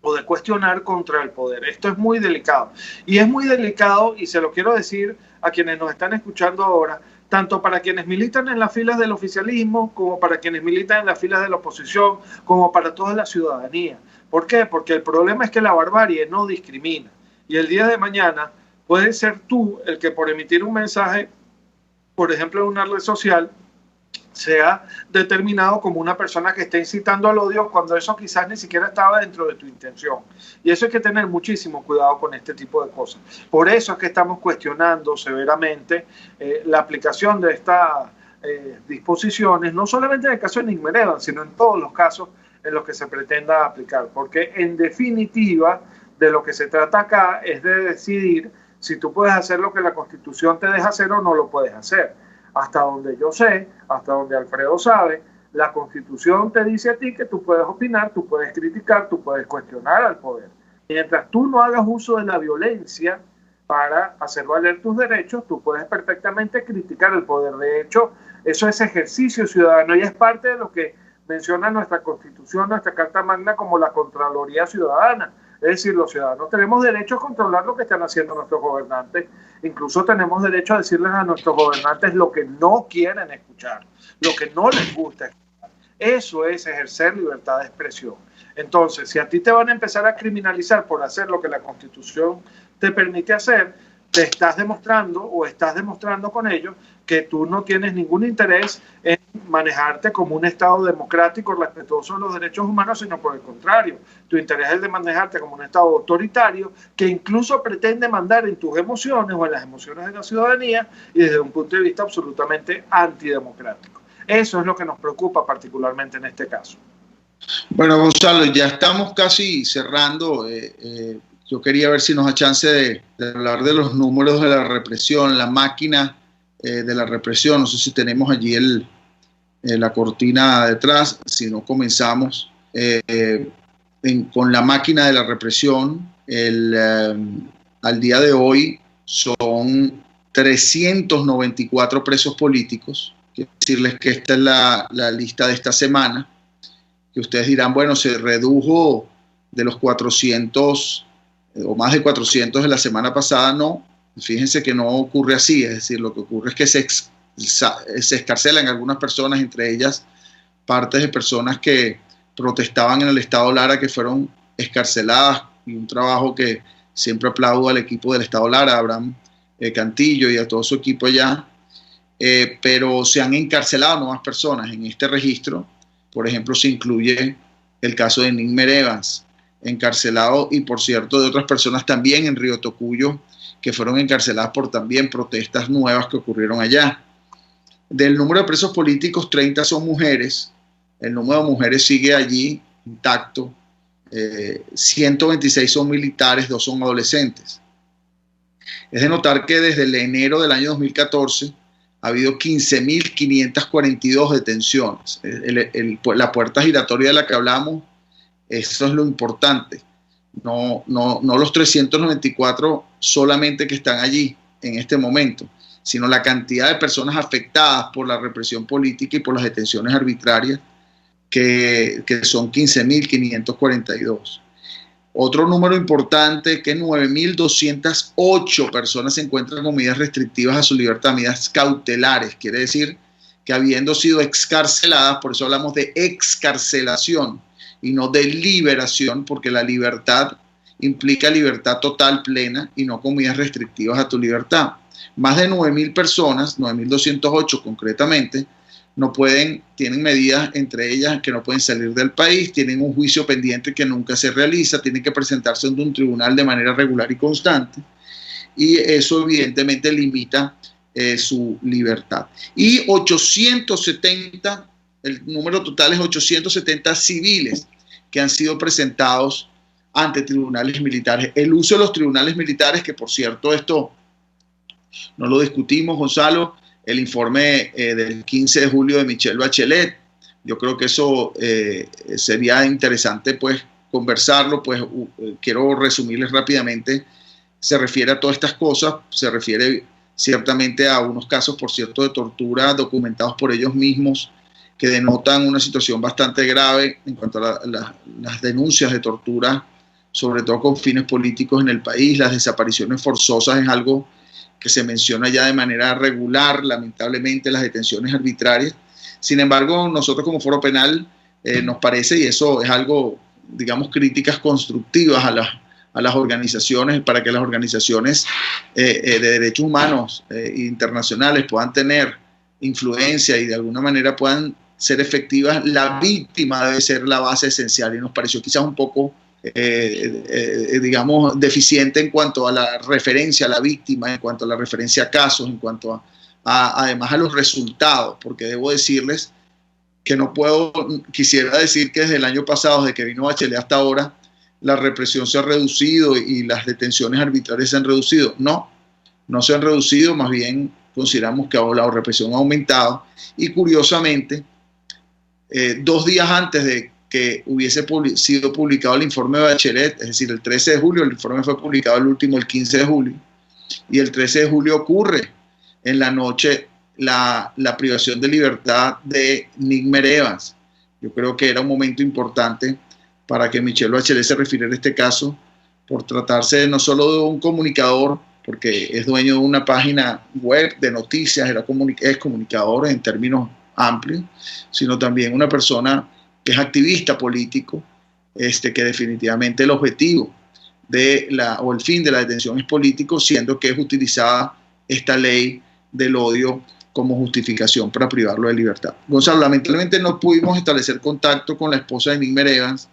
o de cuestionar contra el poder. Esto es muy delicado. Y es muy delicado, y se lo quiero decir a quienes nos están escuchando ahora, tanto para quienes militan en las filas del oficialismo, como para quienes militan en las filas de la oposición, como para toda la ciudadanía. ¿Por qué? Porque el problema es que la barbarie no discrimina. Y el día de mañana puedes ser tú el que, por emitir un mensaje, por ejemplo en una red social, sea determinado como una persona que está incitando al odio, cuando eso quizás ni siquiera estaba dentro de tu intención. Y eso hay que tener muchísimo cuidado con este tipo de cosas. Por eso es que estamos cuestionando severamente la aplicación de estas disposiciones, no solamente en el caso de Nick Evans, sino en todos los casos en los que se pretenda aplicar. Porque en definitiva, de lo que se trata acá es de decidir si tú puedes hacer lo que la Constitución te deja hacer o no lo puedes hacer. Hasta donde yo sé, hasta donde Alfredo sabe, la Constitución te dice a ti que tú puedes opinar, tú puedes criticar, tú puedes cuestionar al poder. Mientras tú no hagas uso de la violencia para hacer valer tus derechos, tú puedes perfectamente criticar el poder. De hecho, eso es ejercicio ciudadano y es parte de lo que menciona nuestra Constitución, nuestra Carta Magna, como la Contraloría Ciudadana. Es decir, los ciudadanos tenemos derecho a controlar lo que están haciendo nuestros gobernantes. Incluso tenemos derecho a decirles a nuestros gobernantes lo que no quieren escuchar, lo que no les gusta escuchar. Eso es ejercer libertad de expresión. Entonces, si a ti te van a empezar a criminalizar por hacer lo que la Constitución te permite hacer, te estás demostrando o estás demostrando con ello que tú no tienes ningún interés en manejarte como un Estado democrático respetuoso de los derechos humanos, sino por el contrario, tu interés es el de manejarte como un Estado autoritario que incluso pretende mandar en tus emociones o en las emociones de la ciudadanía y desde un punto de vista absolutamente antidemocrático. Eso es lo que nos preocupa particularmente en este caso. Bueno, Gonzalo, ya estamos casi cerrando. Yo quería ver si nos da chance de hablar de los números de la represión, la máquina de la represión. No sé si tenemos allí la cortina detrás. Si no, comenzamos con la máquina de la represión. Al día de hoy son 394 presos políticos. Quiero decirles que esta es la lista de esta semana, que ustedes dirán, bueno, se redujo de los 400 o más de 400 de la semana pasada. No, fíjense que no ocurre así. Es decir, lo que ocurre es que se escarcelan algunas personas, entre ellas partes de personas que protestaban en el estado Lara, que fueron escarceladas, y un trabajo que siempre aplaudo al equipo del estado Lara, a Abraham Cantillo y a todo su equipo allá. Pero se han encarcelado nuevas personas en este registro. Por ejemplo, se incluye el caso de Nick Evans, encarcelado, y por cierto de otras personas también en Río Tocuyo, que fueron encarceladas por también protestas nuevas que ocurrieron allá. Del número de presos políticos, 30 son mujeres. El número de mujeres sigue allí intacto. 126 son militares, 2 son adolescentes. Es de notar que desde el enero del año 2014 ha habido 15.542 detenciones. La puerta giratoria de la que hablamos, eso es lo importante. No los 394 solamente que están allí en este momento. sino la cantidad de personas afectadas por la represión política y por las detenciones arbitrarias, que son 15.542. Otro número importante, que 9.208 personas se encuentran con medidas restrictivas a su libertad, medidas cautelares, quiere decir que habiendo sido excarceladas, por eso hablamos de excarcelación y no de liberación, porque la libertad implica libertad total, plena, y no con medidas restrictivas a tu libertad. Más de 9.000 personas, 9.208 concretamente, tienen medidas, entre ellas que no pueden salir del país, tienen un juicio pendiente que nunca se realiza, tienen que presentarse ante un tribunal de manera regular y constante, y eso evidentemente limita su libertad. Y 870, el número total es 870 civiles que han sido presentados ante tribunales militares. El uso de los tribunales militares, que por cierto esto no lo discutimos, Gonzalo, el informe del 15 de julio de Michelle Bachelet, yo creo que eso sería interesante pues conversarlo, pues quiero resumirles rápidamente. Se refiere a todas estas cosas, se refiere ciertamente a unos casos, por cierto, de tortura documentados por ellos mismos, que denotan una situación bastante grave en cuanto a las denuncias de tortura, sobre todo con fines políticos en el país. Las desapariciones forzosas es algo que se menciona ya de manera regular, lamentablemente, las detenciones arbitrarias. Sin embargo, nosotros como Foro Penal nos parece, y eso es algo, digamos, críticas constructivas a las organizaciones, para que las organizaciones de derechos humanos internacionales puedan tener influencia y de alguna manera puedan ser efectivas. La víctima debe ser la base esencial, y nos pareció quizás un poco digamos, deficiente en cuanto a la referencia a la víctima, en cuanto a la referencia a casos, en cuanto además a los resultados, porque debo decirles que quisiera decir que desde el año pasado, desde que vino Bachelet hasta ahora, la represión se ha reducido y las detenciones arbitrarias se han reducido. No se han reducido, más bien consideramos que la represión ha aumentado, y curiosamente, 2 días antes de que hubiese sido publicado el informe de Bachelet, es decir, el 13 de julio, el informe fue publicado el 15 de julio, y el 13 de julio ocurre en la noche la privación de libertad de Nigmer Evans. Yo creo que era un momento importante para que Michelle Bachelet se refiriera a este caso, por tratarse no solo de un comunicador, porque es dueño de una página web de noticias, es comunicador en términos amplios, sino también una persona que es activista político, que definitivamente el objetivo o el fin de la detención es político, siendo que es utilizada esta ley del odio como justificación para privarlo de libertad. Gonzalo, lamentablemente no pudimos establecer contacto con la esposa de Nigmer Evans.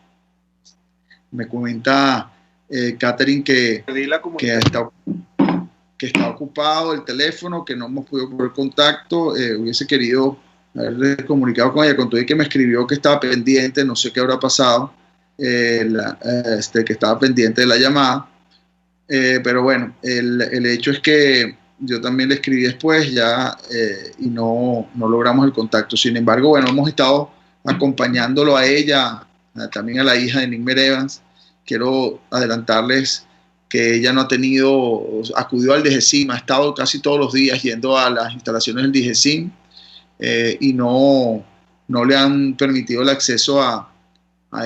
Me comenta Catherine que está ocupado el teléfono, que no hemos podido poner contacto. Hubiese querido haberle comunicado con ella, con todo y que me escribió que estaba pendiente, no sé qué habrá pasado, que estaba pendiente de la llamada, pero bueno, el hecho es que yo también le escribí después y no logramos el contacto. Sin embargo, bueno, hemos estado acompañándolo a ella, también a la hija de Nigmer Evans. Quiero adelantarles que ella acudió al DGCIM, ha estado casi todos los días yendo a las instalaciones del DGCIM, y no le han permitido el acceso a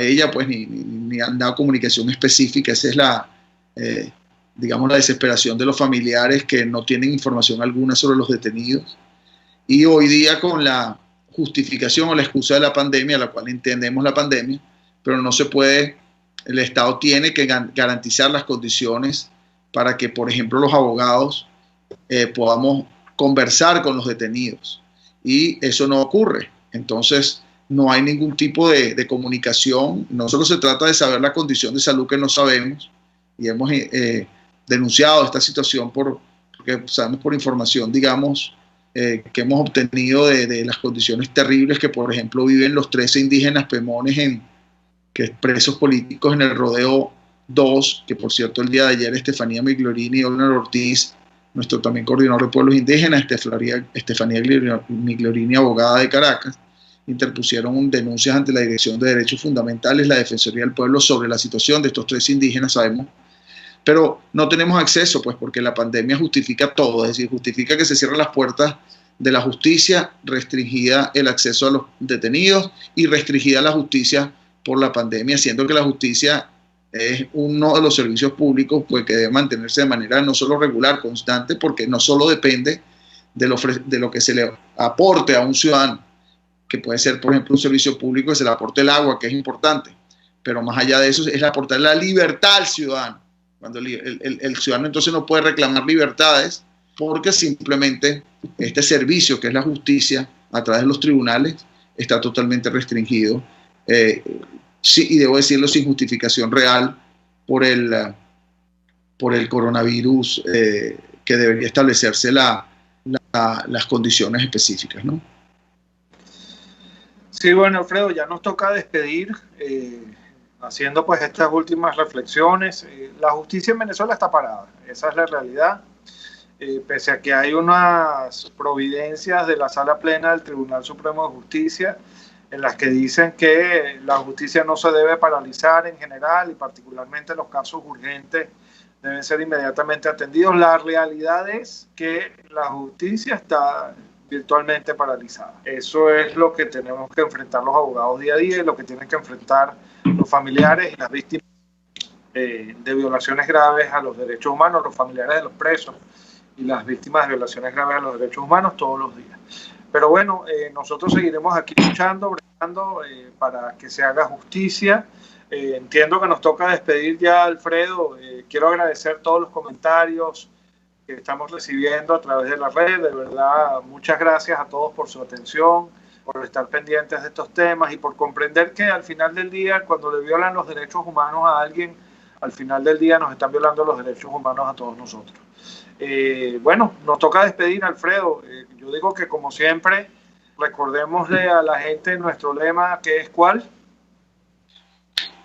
ella, pues ni han dado comunicación específica. Esa es la desesperación de los familiares, que no tienen información alguna sobre los detenidos. Y hoy día, con la justificación o la excusa de la pandemia, la cual entendemos la pandemia, pero no se puede, el Estado tiene que garantizar las condiciones para que, por ejemplo, los abogados podamos conversar con los detenidos. Y eso no ocurre. Entonces, no hay ningún tipo de comunicación. No solo se trata de saber la condición de salud, que no sabemos, y hemos denunciado esta situación porque sabemos por información, digamos, que hemos obtenido de las condiciones terribles que, por ejemplo, viven los 13 indígenas pemones, presos políticos en el Rodeo 2, que por cierto el día de ayer Estefanía Miglorini y Olner Ortiz, nuestro también coordinador de pueblos indígenas, Estefanía Miglorini, abogada de Caracas, interpusieron denuncias ante la Dirección de Derechos Fundamentales, la Defensoría del Pueblo, sobre la situación de estos 3 indígenas. Sabemos pero no tenemos acceso, pues porque la pandemia justifica todo, es decir, justifica que se cierren las puertas de la justicia, restringida el acceso a los detenidos y restringida la justicia por la pandemia, siendo que la justicia es uno de los servicios públicos pues, que debe mantenerse de manera no solo regular, constante, porque no solo depende de lo que se le aporte a un ciudadano, que puede ser, por ejemplo, un servicio público que se le aporte el agua, que es importante, pero más allá de eso es aportar la libertad al ciudadano. Cuando el ciudadano entonces no puede reclamar libertades porque simplemente este servicio, que es la justicia, a través de los tribunales, está totalmente restringido. Sí, y debo decirlo sin justificación real por el coronavirus, que debería establecerse las condiciones específicas, ¿no? Sí, bueno, Alfredo, ya nos toca despedir, haciendo pues estas últimas reflexiones. La justicia en Venezuela está parada, esa es la realidad. Pese a que hay unas providencias de la Sala Plena del Tribunal Supremo de Justicia en las que dicen que la justicia no se debe paralizar en general y particularmente los casos urgentes deben ser inmediatamente atendidos. La realidad es que la justicia está virtualmente paralizada. Eso es lo que tenemos que enfrentar los abogados día a día y lo que tienen que enfrentar los familiares y las víctimas de violaciones graves a los derechos humanos, los familiares de los presos y las víctimas de violaciones graves a los derechos humanos todos los días. Pero bueno, nosotros seguiremos aquí luchando, bregando para que se haga justicia. Entiendo que nos toca despedir ya, Alfredo. Quiero agradecer todos los comentarios que estamos recibiendo a través de la red. De verdad, muchas gracias a todos por su atención, por estar pendientes de estos temas y por comprender que al final del día, cuando le violan los derechos humanos a alguien, al final del día nos están violando los derechos humanos a todos nosotros. Bueno, nos toca despedir, Alfredo. Yo digo que, como siempre, recordémosle a la gente nuestro lema, que es ¿cuál?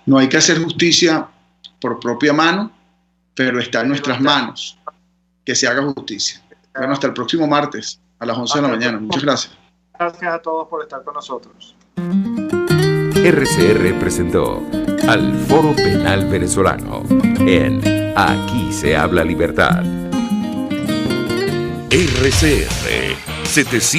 No hay que hacer justicia por propia mano, pero está en nuestras manos que se haga justicia. Bueno, hasta el próximo martes a las 11 de la mañana. Muchas gracias. Gracias a todos por estar con nosotros. RCR presentó al Foro Penal Venezolano en Aquí se habla libertad. RCR 700